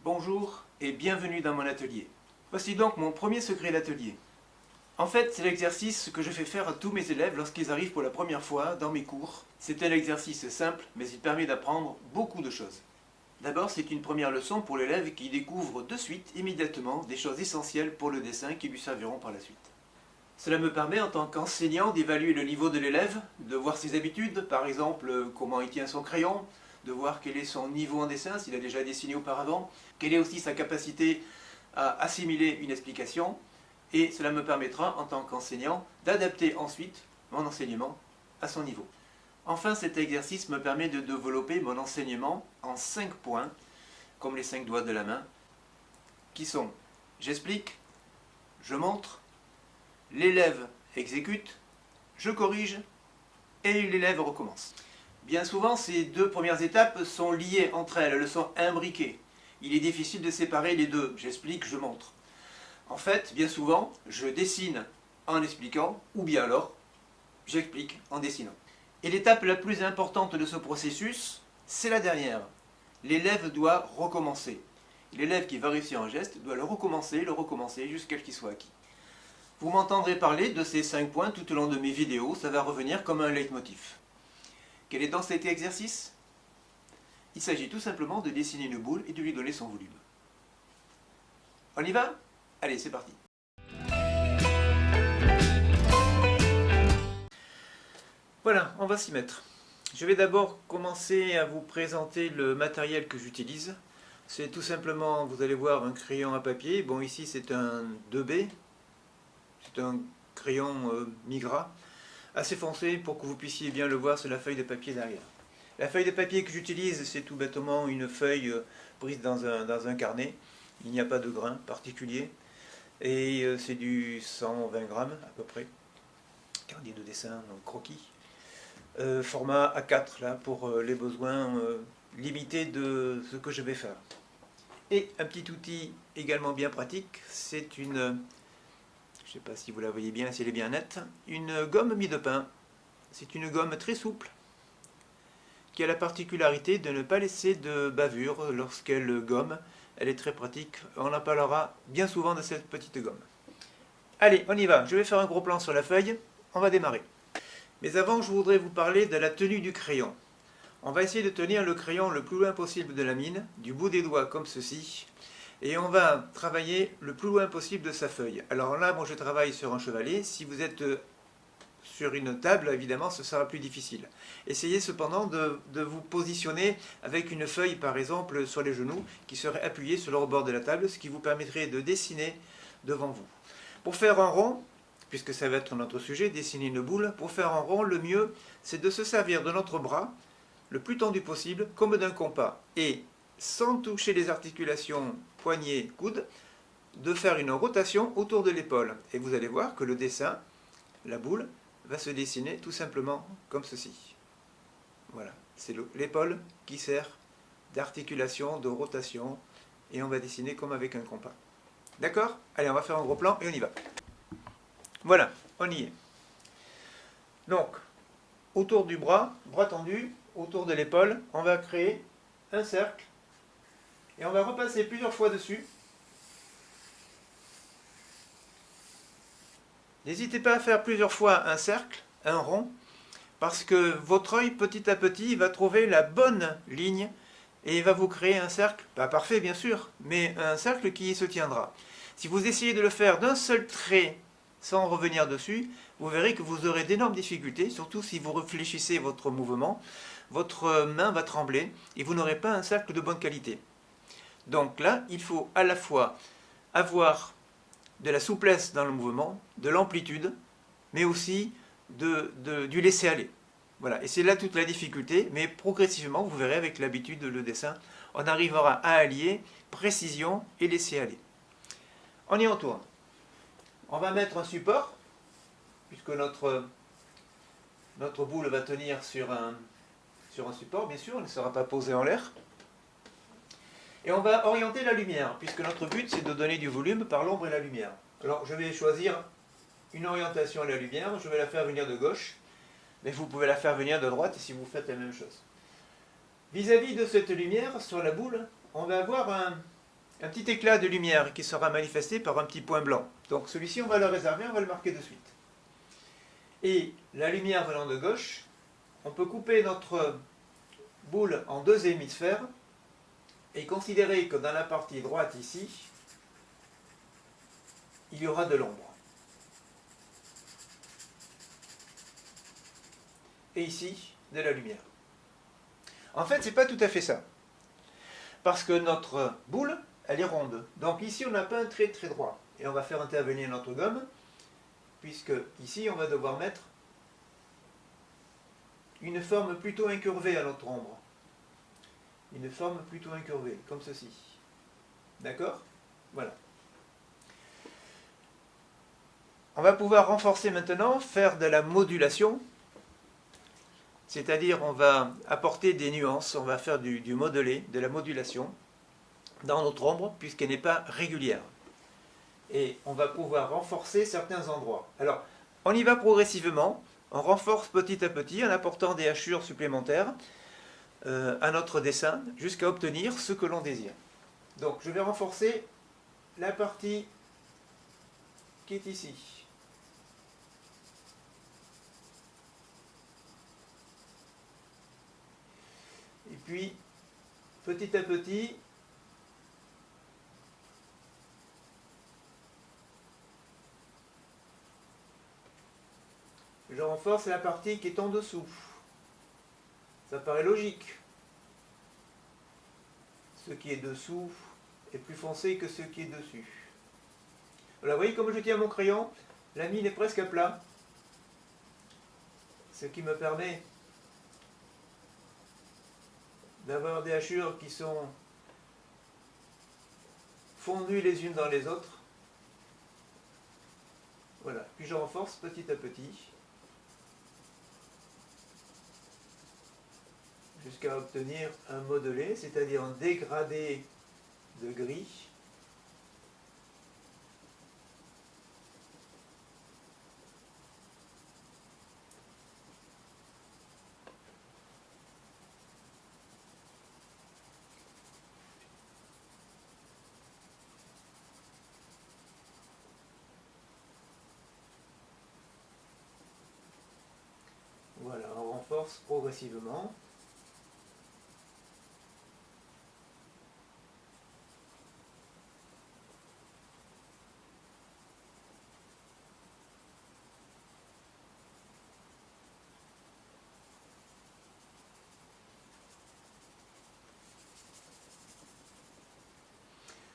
Bonjour et bienvenue dans mon atelier. Voici donc mon premier secret d'atelier. En fait, c'est l'exercice que je fais faire à tous mes élèves lorsqu'ils arrivent pour la première fois dans mes cours. C'est un exercice simple, mais il permet d'apprendre beaucoup de choses. D'abord, c'est une première leçon pour l'élève qui découvre de suite, immédiatement, des choses essentielles pour le dessin qui lui serviront par la suite. Cela me permet, en tant qu'enseignant, d'évaluer le niveau de l'élève, de voir ses habitudes, par exemple, comment il tient son crayon, de voir quel est son niveau en dessin, s'il a déjà dessiné auparavant, quelle est aussi sa capacité à assimiler une explication, et cela me permettra, en tant qu'enseignant, d'adapter ensuite mon enseignement à son niveau. Enfin, cet exercice me permet de développer mon enseignement en 5 points, comme les 5 doigts de la main, qui sont: j'explique, je montre, l'élève exécute, je corrige, et l'élève recommence. Bien souvent, ces deux premières étapes sont liées entre elles, elles sont imbriquées. Il est difficile de séparer les deux, j'explique, je montre. En fait, bien souvent, je dessine en expliquant, ou bien alors, j'explique en dessinant. Et l'étape la plus importante de ce processus, c'est la dernière. L'élève doit recommencer. L'élève qui va réussir un geste doit le recommencer jusqu'à ce qu'il soit acquis. Vous m'entendrez parler de ces 5 points tout au long de mes vidéos, ça va revenir comme un leitmotiv. Quel est donc cet exercice? Il s'agit tout simplement de dessiner une boule et de lui donner son volume. On y va? Allez, c'est parti. Voilà, on va s'y mettre. Je vais d'abord commencer à vous présenter le matériel que j'utilise. C'est tout simplement, vous allez voir, un crayon à papier. Bon, ici c'est un 2B. C'est un crayon mi-gras, assez foncé pour que vous puissiez bien le voir sur la feuille de papier derrière. La feuille de papier que j'utilise, c'est tout bêtement une feuille prise dans un carnet. Il n'y a pas de grain particulier. Et c'est du 120 grammes à peu près. Carnet de dessin, donc croquis. Format A4 là, pour les besoins limités de ce que je vais faire. Et un petit outil également bien pratique, c'est une, je ne sais pas si vous la voyez bien, si elle est bien nette, une gomme mie de pain. C'est une gomme très souple, qui a la particularité de ne pas laisser de bavure lorsqu'elle gomme. Elle est très pratique, on en parlera bien souvent de cette petite gomme. Allez, on y va, je vais faire un gros plan sur la feuille, on va démarrer. Mais avant, je voudrais vous parler de la tenue du crayon. On va essayer de tenir le crayon le plus loin possible de la mine, du bout des doigts comme ceci, et on va travailler le plus loin possible de sa feuille. Alors là, moi je travaille sur un chevalet. Si vous êtes sur une table, évidemment, ce sera plus difficile. Essayez cependant de vous positionner avec une feuille, par exemple, sur les genoux, qui serait appuyée sur le rebord de la table, ce qui vous permettrait de dessiner devant vous. Pour faire un rond, puisque ça va être notre sujet, dessiner une boule, pour faire un rond, le mieux, c'est de se servir de notre bras, le plus tendu possible, comme d'un compas, et sans toucher les articulations poignets, coudes, de faire une rotation autour de l'épaule. Et vous allez voir que le dessin, la boule, va se dessiner tout simplement comme ceci. Voilà, c'est l'épaule qui sert d'articulation, de rotation, et on va dessiner comme avec un compas. D'accord? Allez, on va faire un gros plan et on y va. Voilà, on y est. Donc, autour du bras tendu, autour de l'épaule, on va créer un cercle et on va repasser plusieurs fois dessus. N'hésitez pas à faire plusieurs fois un cercle, un rond, parce que votre œil, petit à petit, va trouver la bonne ligne et il va vous créer un cercle, pas parfait bien sûr, mais un cercle qui se tiendra. Si vous essayez de le faire d'un seul trait, sans revenir dessus, vous verrez que vous aurez d'énormes difficultés, surtout si vous réfléchissez votre mouvement. Votre main va trembler et vous n'aurez pas un cercle de bonne qualité. Donc là, il faut à la fois avoir de la souplesse dans le mouvement, de l'amplitude, mais aussi du laisser-aller. Voilà, et c'est là toute la difficulté, mais progressivement, vous verrez avec l'habitude, le dessin, on arrivera à allier précision et laisser-aller. On y retourne. On va mettre un support, puisque notre boule va tenir sur un support, bien sûr, elle ne sera pas posée en l'air. Et on va orienter la lumière, puisque notre but c'est de donner du volume par l'ombre et la lumière. Alors je vais choisir une orientation à la lumière, je vais la faire venir de gauche, mais vous pouvez la faire venir de droite si vous faites la même chose. Vis-à-vis de cette lumière, sur la boule, on va avoir un petit éclat de lumière qui sera manifesté par un petit point blanc. Donc celui-ci, on va le réserver, on va le marquer de suite. Et la lumière venant de gauche, on peut couper notre boule en deux hémisphères et considérer que dans la partie droite ici, il y aura de l'ombre. Et ici, de la lumière. En fait, ce n'est pas tout à fait ça. Parce que notre boule, elle est ronde. Donc ici, on n'a pas un trait très droit. Et on va faire intervenir notre gomme, puisque ici, on va devoir mettre une forme plutôt incurvée à notre ombre. Une forme plutôt incurvée, comme ceci. D'accord? Voilà. On va pouvoir renforcer maintenant, faire de la modulation, c'est-à-dire on va apporter des nuances, on va faire du modelé, de la modulation dans notre ombre, puisqu'elle n'est pas régulière. Et on va pouvoir renforcer certains endroits. Alors, on y va progressivement, on renforce petit à petit en apportant des hachures supplémentaires à notre dessin, jusqu'à obtenir ce que l'on désire. Donc, je vais renforcer la partie qui est ici. Et puis, petit à petit, je renforce la partie qui est en dessous. Ça paraît logique. Ce qui est dessous est plus foncé que ce qui est dessus. Voilà, vous voyez comme je tiens mon crayon, la mine est presque à plat. Ce qui me permet d'avoir des hachures qui sont fondues les unes dans les autres. Voilà, puis je renforce petit à petit jusqu'à obtenir un modelé, c'est-à-dire un dégradé de gris. Voilà, on renforce progressivement.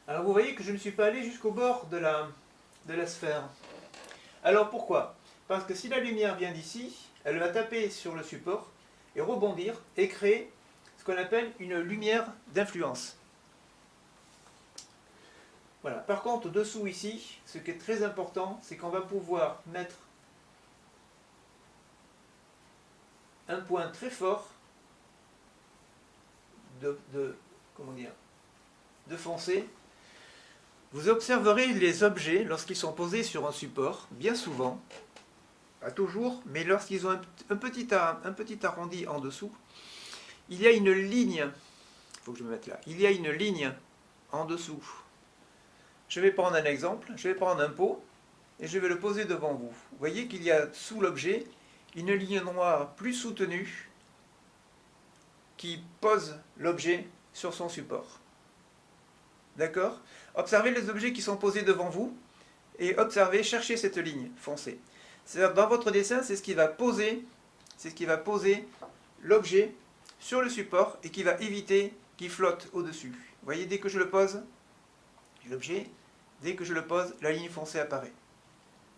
Alors vous voyez que je ne suis pas allé jusqu'au bord de la sphère. Alors pourquoi? Parce que si la lumière vient d'ici, elle va taper sur le support et rebondir et créer ce qu'on appelle une lumière d'influence. Voilà. Par contre, dessous ici, ce qui est très important, c'est qu'on va pouvoir mettre un point très fort comment dire, de foncé. Vous observerez les objets lorsqu'ils sont posés sur un support, bien souvent, pas toujours, mais lorsqu'ils ont un petit arrondi en dessous, il y a une ligne, il faut que je me mette là, il y a une ligne en dessous. Je vais prendre un exemple, je vais prendre un pot et je vais le poser devant vous. Vous voyez qu'il y a sous l'objet une ligne noire plus soutenue qui pose l'objet sur son support. D'accord? Observez les objets qui sont posés devant vous et observez, cherchez cette ligne foncée. C'est-à-dire dans votre dessin, c'est ce qui va poser l'objet sur le support et qui va éviter qu'il flotte au-dessus. Vous voyez, dès que je le pose, l'objet, dès que je le pose, la ligne foncée apparaît.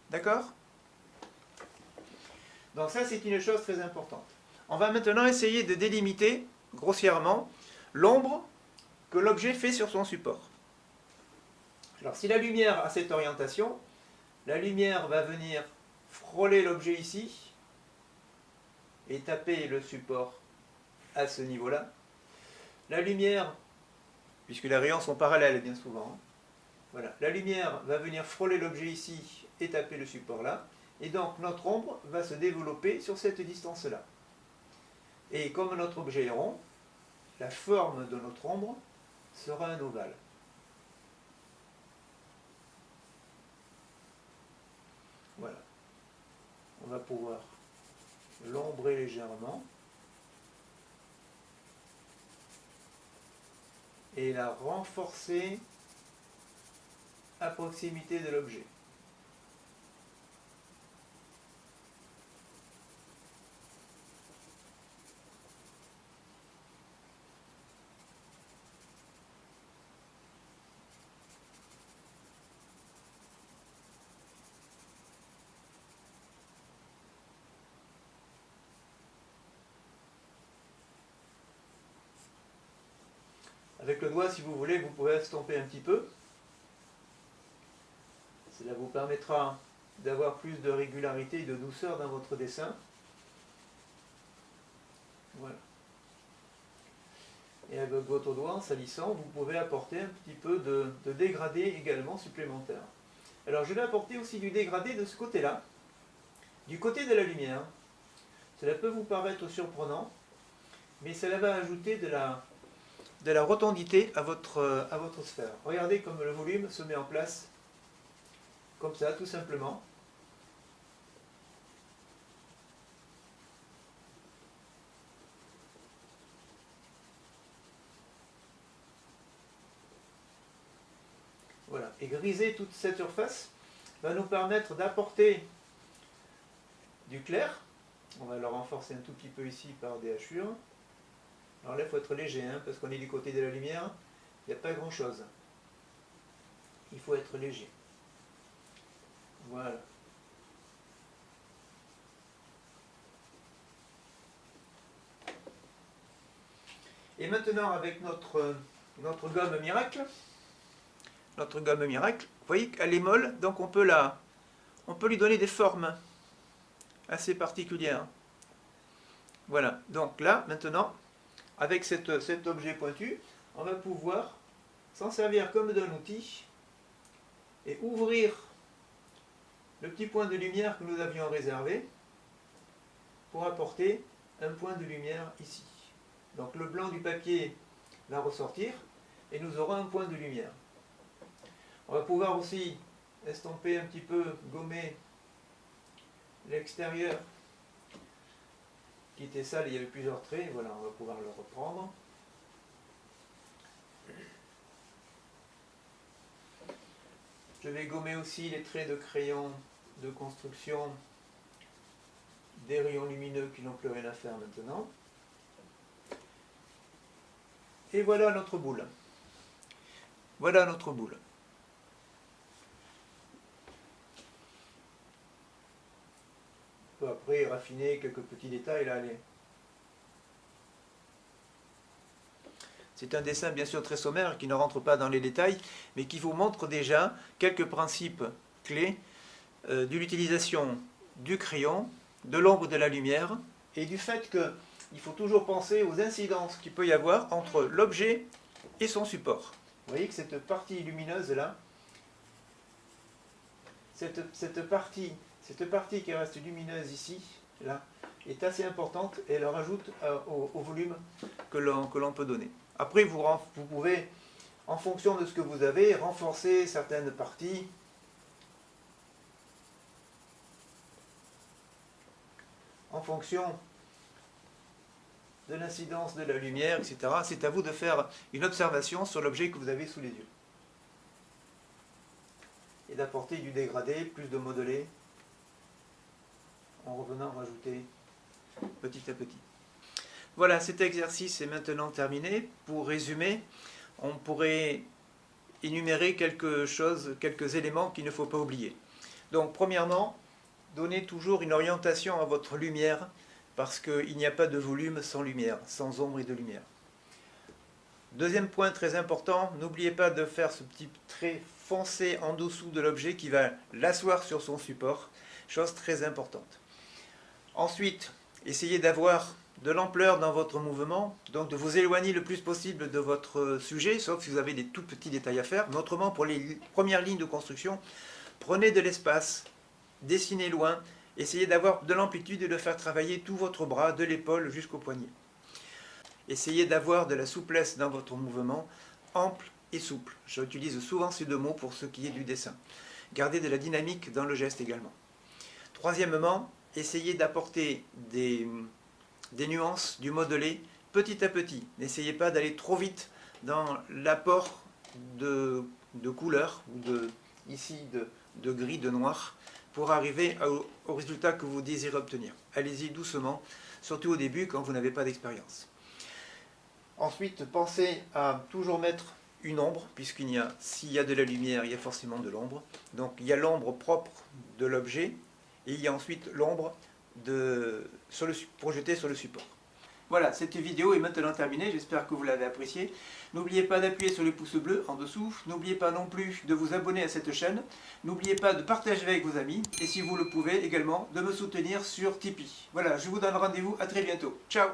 D'accord? Donc ça, c'est une chose très importante. On va maintenant essayer de délimiter, grossièrement, l'ombre que l'objet fait sur son support. Alors si la lumière a cette orientation, la lumière va venir frôler l'objet ici et taper le support à ce niveau-là. La lumière, puisque les rayons sont parallèles bien souvent, voilà, la lumière va venir frôler l'objet ici et taper le support là, et donc notre ombre va se développer sur cette distance-là. Et comme notre objet est rond, la forme de notre ombre sera un ovale. on va pouvoir l'ombrer légèrement et la renforcer à proximité de l'objet. Avec le doigt, si vous voulez, vous pouvez estomper un petit peu. Cela vous permettra d'avoir plus de régularité et de douceur dans votre dessin. Voilà. Et avec votre doigt, en salissant, vous pouvez apporter un petit peu de dégradé également supplémentaire. Alors je vais apporter aussi du dégradé de ce côté-là, du côté de la lumière. Cela peut vous paraître surprenant, mais cela va ajouter de la rotondité à votre sphère. Regardez comme le volume se met en place, comme ça, tout simplement. Voilà. Et griser toute cette surface va nous permettre d'apporter du clair. On va le renforcer un tout petit peu ici par des hachures. Alors là, il faut être léger, hein, parce qu'on est du côté de la lumière, il n'y a pas grand-chose. Il faut être léger. Voilà. Et maintenant, avec notre gomme miracle, vous voyez qu'elle est molle, donc on peut lui donner des formes assez particulières. Voilà, donc là, maintenant, avec cet objet pointu, on va pouvoir s'en servir comme d'un outil et ouvrir le petit point de lumière que nous avions réservé pour apporter un point de lumière ici. Donc le blanc du papier va ressortir et nous aurons un point de lumière. On va pouvoir aussi estomper un petit peu, gommer l'extérieur qui était sale, il y avait plusieurs traits, voilà, on va pouvoir le reprendre. Je vais gommer aussi les traits de crayon de construction des rayons lumineux qui n'ont plus rien à faire maintenant. Et voilà notre boule. Voilà notre boule. On peut après raffiner quelques petits détails là. C'est un dessin bien sûr très sommaire qui ne rentre pas dans les détails, mais qui vous montre déjà quelques principes clés de l'utilisation du crayon, de l'ombre et de la lumière, et du fait qu'il faut toujours penser aux incidences qu'il peut y avoir entre l'objet et son support. Vous voyez que cette partie lumineuse là, cette partie qui reste lumineuse ici, là, est assez importante et elle rajoute au volume que l'on peut donner. Après, vous pouvez, en fonction de ce que vous avez, renforcer certaines parties. En fonction de l'incidence de la lumière, etc. C'est à vous de faire une observation sur l'objet que vous avez sous les yeux. Et d'apporter du dégradé, plus de modelé, en revenant rajouter petit à petit. Voilà, cet exercice est maintenant terminé. Pour résumer, on pourrait énumérer quelques éléments qu'il ne faut pas oublier. Donc, premièrement, donnez toujours une orientation à votre lumière, parce qu'il n'y a pas de volume sans lumière, sans ombre et de lumière. Deuxième point très important, n'oubliez pas de faire ce petit trait foncé en dessous de l'objet qui va l'asseoir sur son support, chose très importante. Ensuite, essayez d'avoir de l'ampleur dans votre mouvement, donc de vous éloigner le plus possible de votre sujet, sauf si vous avez des tout petits détails à faire. Mais autrement, pour les premières lignes de construction, prenez de l'espace, dessinez loin, essayez d'avoir de l'amplitude et de faire travailler tout votre bras, de l'épaule jusqu'au poignet. Essayez d'avoir de la souplesse dans votre mouvement, ample et souple. J'utilise souvent ces deux mots pour ce qui est du dessin. Gardez de la dynamique dans le geste également. Troisièmement, essayez d'apporter des nuances, du modelé, petit à petit. N'essayez pas d'aller trop vite dans l'apport de couleurs, ou de gris, de noir, pour arriver au résultat que vous désirez obtenir. Allez-y doucement, surtout au début quand vous n'avez pas d'expérience. Ensuite, pensez à toujours mettre une ombre, s'il y a de la lumière, il y a forcément de l'ombre. Donc il y a l'ombre propre de l'objet, et il y a ensuite l'ombre projetée sur le support. Voilà, cette vidéo est maintenant terminée, j'espère que vous l'avez appréciée. N'oubliez pas d'appuyer sur le pouce bleu en dessous, n'oubliez pas non plus de vous abonner à cette chaîne, n'oubliez pas de partager avec vos amis, et si vous le pouvez également, de me soutenir sur Tipeee. Voilà, je vous donne rendez-vous à très bientôt. Ciao!